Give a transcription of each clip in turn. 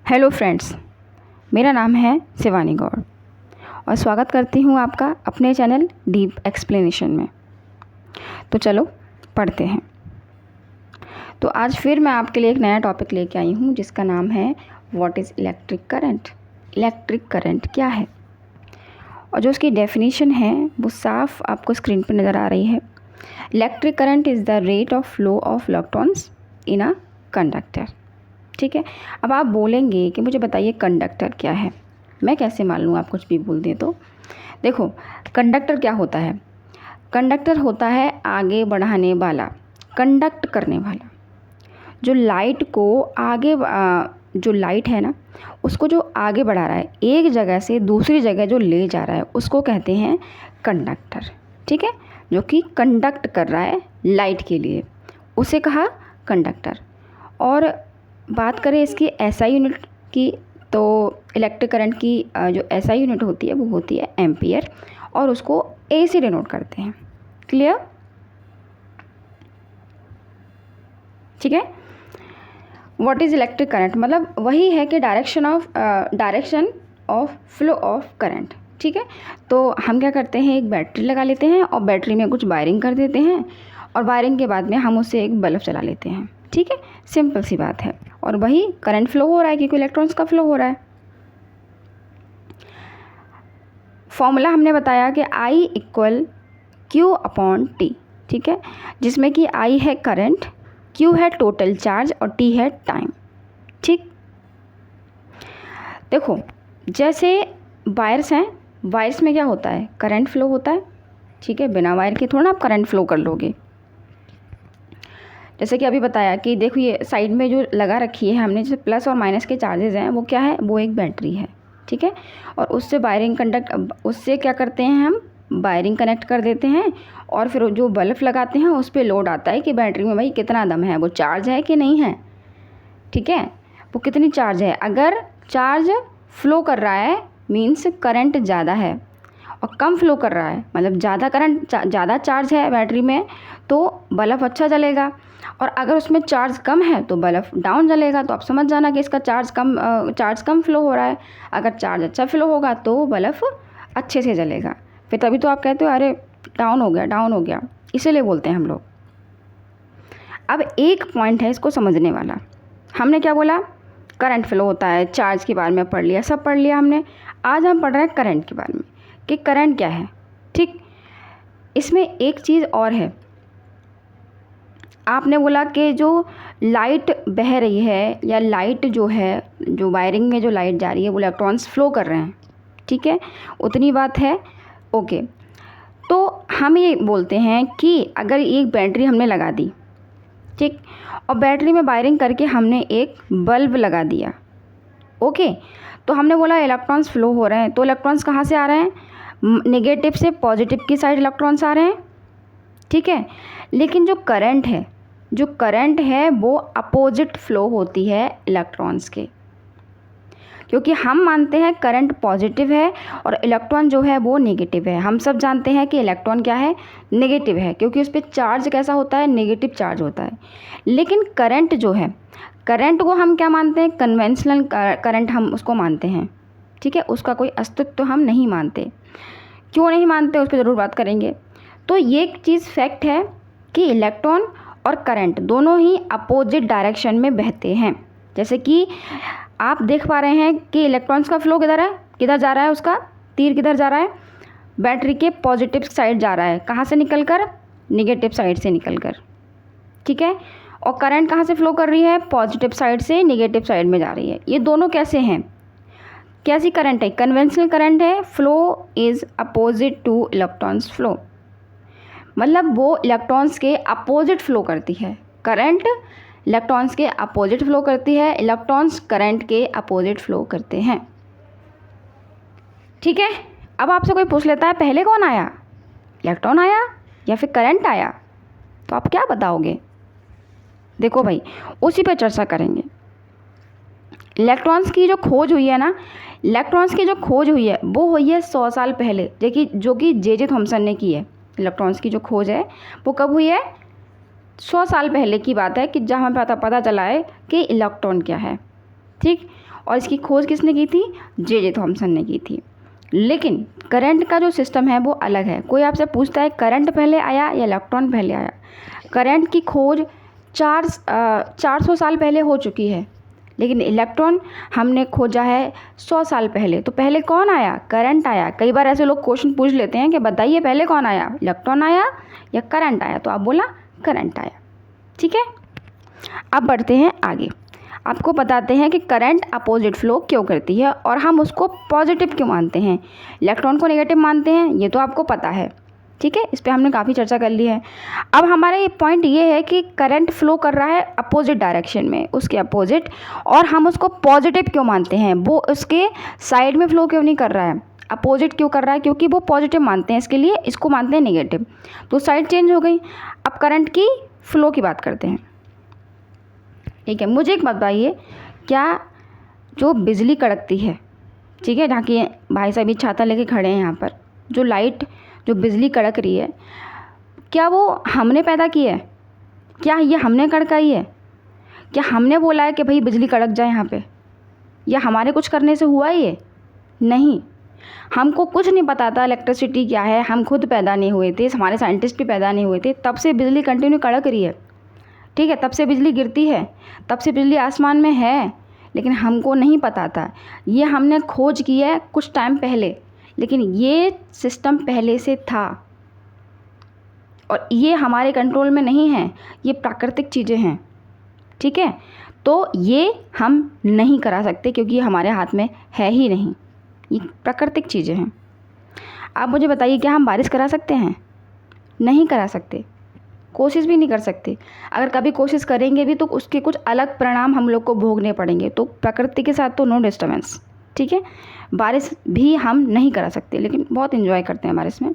Hello friends, मेरा नाम है शिवानी गौड़ और स्वागत करती हूँ आपका अपने चैनल डीप एक्सप्लेनेशन में। तो चलो पढ़ते हैं। तो आज फिर मैं आपके लिए एक नया टॉपिक लेके आई हूँ जिसका नाम है what is electric current. Electric current क्या है और जो उसकी डेफिनेशन है वो साफ आपको स्क्रीन पर नज़र आ रही है। Electric current is the rate of flow of electrons in a conductor. ठीक है, अब आप बोलेंगे कि मुझे बताइए कंडक्टर क्या है। मैं कैसे मान लूँ आप कुछ भी बोल दें तो। देखो, कंडक्टर क्या होता है? कंडक्टर होता है आगे बढ़ाने वाला, कंडक्ट करने वाला। जो लाइट को आगे जो लाइट है ना, उसको जो आगे बढ़ा रहा है, एक जगह से दूसरी जगह जो ले जा रहा है, उसको कहते हैं कंडक्टर। ठीक है, जो कि कंडक्ट कर रहा है लाइट के लिए, उसे कहा कंडक्टर। और बात करें इसकी एसआई यूनिट की, तो इलेक्ट्रिक करंट की जो एसआई यूनिट होती है वो होती है एम्पियर, और उसको ए से डिनोट करते हैं। क्लियर? ठीक है। What is electric current? मतलब वही है कि direction of flow of current. ठीक है, तो हम क्या करते हैं, एक बैटरी लगा लेते हैं और बैटरी में कुछ वायरिंग कर देते हैं और वायरिंग के बाद में हम उससे एक बल्ब चला लेते हैं। ठीक है, सिंपल सी बात है। और वही करंट फ्लो हो रहा है क्योंकि इलेक्ट्रॉन्स का फ्लो हो रहा है। फॉर्मूला हमने बताया कि I equal Q upon T। ठीक है, जिसमें कि I है करंट, Q है टोटल चार्ज और T है टाइम। ठीक, देखो जैसे वायर्स हैं, वायर्स में क्या होता है, करंट फ्लो होता है। ठीक है, बिना वायर के थोड़ा ना आप करंट फ्लो कर लोगे। जैसे कि अभी बताया कि देखो ये साइड में जो लगा रखी है हमने, जैसे प्लस और माइनस के चार्जेस हैं, वो क्या है, वो एक बैटरी है। ठीक है, और उससे उससे क्या करते हैं, हम वायरिंग कनेक्ट कर देते हैं और फिर जो बल्ब लगाते हैं उस पर लोड आता है कि बैटरी में भाई कितना दम है, वो चार्ज है कि नहीं है। ठीक है, वो कितनी चार्ज है। अगर चार्ज फ्लो कर रहा है मीन्स करंट ज़्यादा है, और कम फ्लो कर रहा है मतलब ज़्यादा चार्ज है बैटरी में, तो बल्ब अच्छा जलेगा। और अगर उसमें चार्ज कम है तो बल्ब डाउन जलेगा। तो आप समझ जाना कि इसका चार्ज कम फ्लो हो रहा है। अगर चार्ज अच्छा फ्लो होगा तो बल्ब अच्छे से जलेगा। फिर तभी तो आप कहते हो अरे डाउन हो गया, इसीलिए बोलते हैं हम लोग। अब एक पॉइंट है इसको समझने वाला। हमने क्या बोला, करंट फ्लो होता है, चार्ज के बारे में पढ़ लिया, सब पढ़ लिया हमने। आज हम पढ़ रहे हैं करंट के बारे में कि करंट क्या है। ठीक, इसमें एक चीज़ और है। आपने बोला कि जो लाइट बह रही है या लाइट जो है, जो वायरिंग में जो लाइट जा रही है वो इलेक्ट्रॉन्स फ्लो कर रहे हैं। ठीक है, उतनी बात है। ओके, तो हम ये बोलते हैं कि अगर एक बैटरी हमने लगा दी, ठीक, और बैटरी में वायरिंग करके हमने एक बल्ब लगा दिया। ओके, तो हमने बोला इलेक्ट्रॉन्स फ्लो हो रहे हैं, तो इलेक्ट्रॉन्स कहाँ से आ रहे हैं, नेगेटिव से पॉजिटिव की साइड इलेक्ट्रॉन्स आ रहे हैं। ठीक है, लेकिन जो करंट है वो अपोजिट फ्लो होती है इलेक्ट्रॉन्स के, क्योंकि हम मानते हैं करंट पॉजिटिव है और इलेक्ट्रॉन जो है वो नेगेटिव है। हम सब जानते हैं कि इलेक्ट्रॉन क्या है, नेगेटिव है, क्योंकि उस पर चार्ज कैसा होता है, नेगेटिव चार्ज होता है। लेकिन करंट जो है, करंट को हम क्या मानते हैं, कन्वेंशनल करंट हम उसको मानते हैं। ठीक है, उसका कोई अस्तित्व हम नहीं मानते। क्यों नहीं मानते, उस पर ज़रूर बात करेंगे। तो ये एक चीज़ फैक्ट है कि इलेक्ट्रॉन और करंट दोनों ही अपोजिट डायरेक्शन में बहते हैं। जैसे कि आप देख पा रहे हैं कि इलेक्ट्रॉन्स का फ्लो किधर है, किधर जा रहा है, उसका तीर किधर जा रहा है, बैटरी के पॉजिटिव साइड जा रहा है। कहाँ से निकलकर, नेगेटिव साइड से निकलकर। ठीक है, और करंट कहाँ से फ्लो कर रही है, पॉजिटिव साइड से नेगेटिव साइड में जा रही है। ये दोनों कैसे हैं, कैसी करंट है, कन्वेंशनल करंट है। Flow is opposite two electrons flow, मतलब वो इलेक्ट्रॉन्स के अपोजिट फ्लो करती है। करंट इलेक्ट्रॉन्स के अपोजिट फ्लो करती है, इलेक्ट्रॉन्स करंट के अपोजिट फ्लो करते हैं। ठीक है, अब आपसे कोई पूछ लेता है पहले कौन आया, इलेक्ट्रॉन आया या फिर करंट आया, तो आप क्या बताओगे? देखो भाई, उसी पे चर्चा करेंगे। इलेक्ट्रॉन्स की जो खोज हुई है ना, इलेक्ट्रॉन्स की जो खोज हुई है वो हुई है 100 साल पहले, जो कि जे थॉमसन ने की है। इलेक्ट्रॉन्स की जो खोज है वो कब हुई है, 100 साल पहले की बात है, कि जहाँ पता चला है कि इलेक्ट्रॉन क्या है। ठीक, और इसकी खोज किसने की थी? जे थॉमसन ने की थी। लेकिन करंट का जो सिस्टम है वो अलग है। कोई आपसे पूछता है करंट पहले आया या इलेक्ट्रॉन पहले आया? करंट की खोज 400 साल पहले हो चुकी है, लेकिन इलेक्ट्रॉन हमने खोजा है 100 साल पहले। तो पहले कौन आया? करंट आया। कई बार ऐसे लोग क्वेश्चन पूछ लेते हैं कि बताइए पहले कौन आया, इलेक्ट्रॉन आया या करंट आया? तो आप बोला करंट आया। ठीक है, अब बढ़ते हैं आगे। आपको बताते हैं कि करंट अपोजिट फ्लो क्यों करती है और हम उसको पॉजिटिव क्यों मानते हैं, इलेक्ट्रॉन को नेगेटिव मानते हैं, ये तो आपको पता है। ठीक है, इस पर हमने काफ़ी चर्चा कर ली है। अब हमारा ये पॉइंट ये है कि करंट फ्लो कर रहा है अपोजिट डायरेक्शन में, उसके अपोजिट, और हम उसको पॉजिटिव क्यों मानते हैं? वो उसके साइड में फ्लो क्यों नहीं कर रहा है, अपोजिट क्यों कर रहा है? क्योंकि वो पॉजिटिव मानते हैं, इसके लिए इसको मानते हैं नेगेटिव। तो साइड चेंज हो गई। अब करंट की फ्लो की बात करते हैं। ठीक है, मुझे एक बात बताइए, क्या जो बिजली कड़कती है, ठीक है, जहाँ की भाई साहब भी छाता लेके खड़े हैं यहाँ पर, जो लाइट, जो बिजली कड़क रही है, क्या वो हमने पैदा की है? क्या ये हमने कड़काई है? क्या हमने बोला है कि भाई बिजली कड़क जाए यहाँ पे? या हमारे कुछ करने से हुआ ये? नहीं, हमको कुछ नहीं पता था इलेक्ट्रिसिटी क्या है, हम खुद पैदा नहीं हुए थे, हमारे साइंटिस्ट भी पैदा नहीं हुए थे, तब से बिजली कंटिन्यू कड़क रही है। ठीक है, तब से बिजली गिरती है, तब से बिजली आसमान में है, लेकिन हमको नहीं पता था। ये हमने खोज की है कुछ टाइम पहले, लेकिन ये सिस्टम पहले से था और ये हमारे कंट्रोल में नहीं है, ये प्राकृतिक चीज़ें हैं। ठीक है, तो ये हम नहीं करा सकते क्योंकि ये हमारे हाथ में है ही नहीं, ये प्राकृतिक चीज़ें हैं। आप मुझे बताइए, क्या हम बारिश करा सकते हैं? नहीं करा सकते, कोशिश भी नहीं कर सकते। अगर कभी कोशिश करेंगे भी तो उसके कुछ अलग परिणाम हम लोग को भोगने पड़ेंगे। तो प्रकृति के साथ तो नो डिस्टर्बेंस। ठीक है, बारिश भी हम नहीं करा सकते, लेकिन बहुत इन्जॉय करते हैं बारिश में।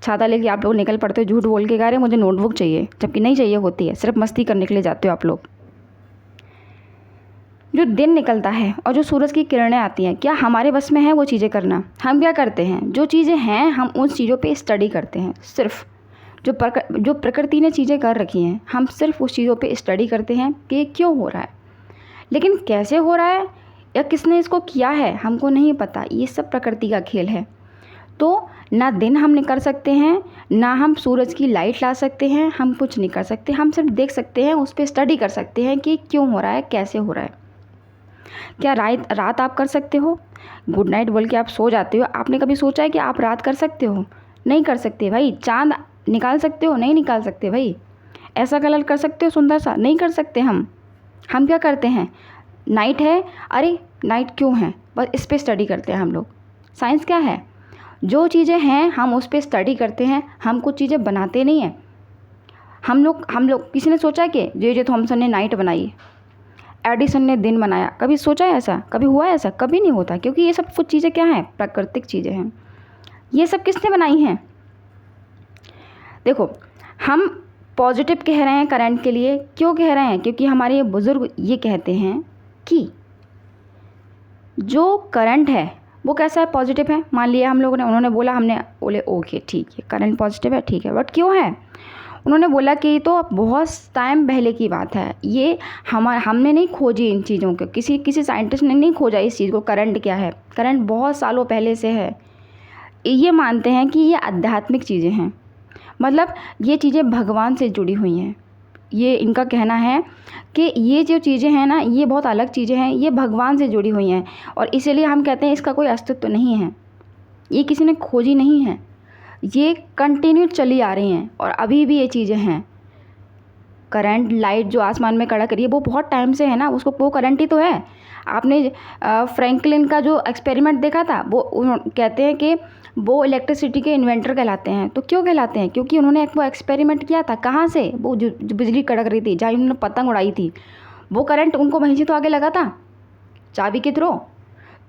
छाता लेके आप लोग निकल पड़ते हो झूठ बोल के, कह रहे मुझे नोटबुक चाहिए, जबकि नहीं चाहिए होती है, सिर्फ मस्ती करने के लिए जाते हो आप लोग। जो दिन निकलता है और जो सूरज की किरणें आती हैं, क्या हमारे बस में है वो चीज़ें करना? हम क्या करते हैं, जो चीज़ें हैं हम उन चीज़ों पे स्टडी करते हैं। सिर्फ जो प्रकृति ने चीज़ें कर रखी हैं, हम सिर्फ उस चीज़ों पे स्टडी करते हैं कि क्यों हो रहा है, लेकिन कैसे हो रहा है या किसने इसको किया है हमको नहीं पता। ये सब प्रकृति का खेल है। तो ना दिन हम कर सकते हैं, ना हम सूरज की लाइट ला सकते हैं, हम कुछ नहीं कर सकते। हम सिर्फ देख सकते हैं, उस पर स्टडी कर सकते हैं कि क्यों हो रहा है, कैसे हो रहा है। क्या रात आप कर सकते हो? गुड नाइट बोल के आप सो जाते हो। आपने कभी सोचा है कि आप रात कर सकते हो? नहीं कर सकते भाई। चाँद निकाल सकते हो? नहीं निकाल सकते भाई। ऐसा कलर कर सकते हो सुंदर सा? नहीं कर सकते। हम क्या करते हैं, नाइट है, अरे नाइट क्यों है, बस इस पर स्टडी करते हैं हम लोग। साइंस क्या है, जो चीज़ें हैं हम उस पर स्टडी करते हैं, हम कुछ चीज़ें बनाते नहीं हैं। हम लोग किसी ने सोचा कि जे थॉमसन ने नाइट बनाई, एडिसन ने दिन बनाया? कभी सोचा है ऐसा? कभी हुआ है ऐसा? कभी नहीं होता, क्योंकि ये सब कुछ चीज़ें क्या हैं, प्राकृतिक चीज़ें हैं। ये सब किसने बनाई हैं? देखो, हम पॉजिटिव कह रहे हैं करंट के लिए, क्यों कह रहे हैं? क्योंकि हमारे ये बुज़ुर्ग ये कहते हैं कि जो करंट है वो कैसा है, पॉजिटिव है। मान लिया हम लोगों ने, उन्होंने बोला, हमने बोले ओके ठीक है करंट पॉजिटिव है, ठीक है, बट क्यों है? उन्होंने बोला कि ये तो बहुत टाइम पहले की बात है, ये हमने नहीं खोजी इन चीज़ों को, किसी साइंटिस्ट ने नहीं खोजा इस चीज़ को, करंट क्या है। करंट बहुत सालों पहले से है। ये मानते हैं कि ये आध्यात्मिक चीज़ें हैं, मतलब ये चीज़ें भगवान से जुड़ी हुई हैं। ये इनका कहना है कि ये जो चीज़ें हैं ना, ये बहुत अलग चीज़ें हैं, ये भगवान से जुड़ी हुई हैं, और इसीलिए हम कहते हैं इसका कोई अस्तित्व नहीं है, ये किसी ने खोजी नहीं है, ये कंटिन्यू चली आ रही हैं और अभी भी ये चीज़ें हैं। करंट, लाइट जो आसमान में कड़क रही है वो बहुत टाइम से है ना, उसको वो करंट ही तो है। आपने फ्रैंकलिन का जो एक्सपेरिमेंट देखा था, वो कहते हैं कि वो इलेक्ट्रिसिटी के इन्वेंटर कहलाते हैं। तो क्यों कहलाते हैं? क्योंकि उन्होंने वो एक्सपेरिमेंट किया था। कहाँ से? वो जो बिजली कड़क रही थी, जहाँ उन्होंने पतंग उड़ाई थी, वो करंट उनको वहीं से तो आगे लगा था, चाबी के थ्रू।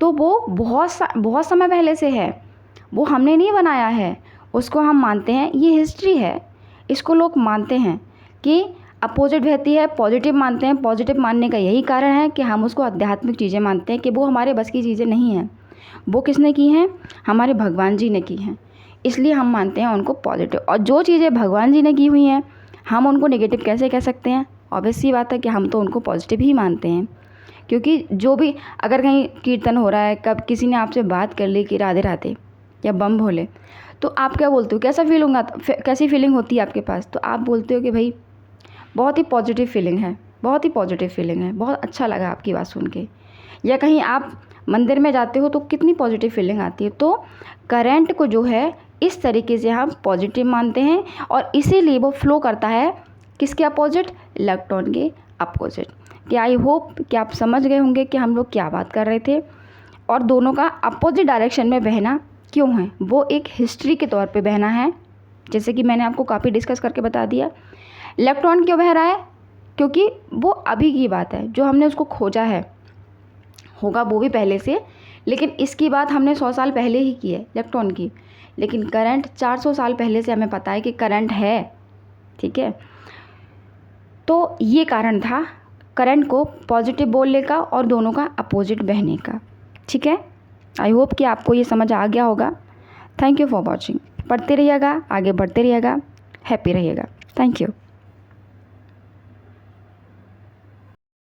तो वो बहुत समय पहले से है, वो हमने नहीं बनाया है, उसको हम मानते हैं, ये हिस्ट्री है। इसको लोग मानते हैं कि अपोजिट बहती है, पॉजिटिव मानते हैं। पॉजिटिव मानने का यही कारण है कि हम उसको आध्यात्मिक चीज़ें मानते हैं, कि वो हमारे बस की चीज़ें नहीं हैं। वो किसने की हैं? हमारे भगवान जी ने की हैं, इसलिए हम मानते हैं उनको पॉजिटिव। और जो चीज़ें भगवान जी ने की हुई हैं हम उनको नेगेटिव कैसे कह सकते हैं? ऑब्वियस सी बात है कि हम तो उनको पॉजिटिव ही मानते हैं, क्योंकि जो भी अगर कहीं कीर्तन हो रहा है, कब किसी ने आपसे बात कर ली कि राधे राधे या बम भोले, तो आप क्या बोलते हो, कैसा फील होगा, कैसी फीलिंग होती है आपके पास? तो आप बोलते हो कि भाई बहुत ही पॉजिटिव फीलिंग है, बहुत ही पॉजिटिव फीलिंग है, बहुत अच्छा लगा आपकी बात सुन के। या कहीं आप मंदिर में जाते हो तो कितनी पॉजिटिव फीलिंग आती है। तो करंट को जो है इस तरीके से हम पॉजिटिव मानते हैं और इसीलिए वो फ्लो करता है किसके अपोजिट? इलेक्ट्रॉन के अपोजिट। कि आई होप कि आप समझ गए होंगे कि हम लोग क्या बात कर रहे थे और दोनों का अपोजिट डायरेक्शन में बहना क्यों है, वो एक हिस्ट्री के तौर पे बहना है, जैसे कि मैंने आपको काफ़ी डिस्कस करके बता दिया। इलेक्ट्रॉन क्यों बह रहा है? क्योंकि वो अभी की बात है, जो हमने उसको खोजा है, होगा वो भी पहले से, लेकिन इसकी बात हमने 100 साल पहले ही की है इलेक्ट्रॉन की। लेकिन करंट 400 साल पहले से हमें पता है कि करंट है, ठीक है। तो ये कारण था करंट को पॉजिटिव बोलने का और दोनों का अपोजिट बहने का, ठीक है। आई होप कि आपको ये समझ आ गया होगा। Thank you for watching. पढ़ते रहिएगा, आगे बढ़ते रहिएगा, हैप्पी रहिएगा। Thank you.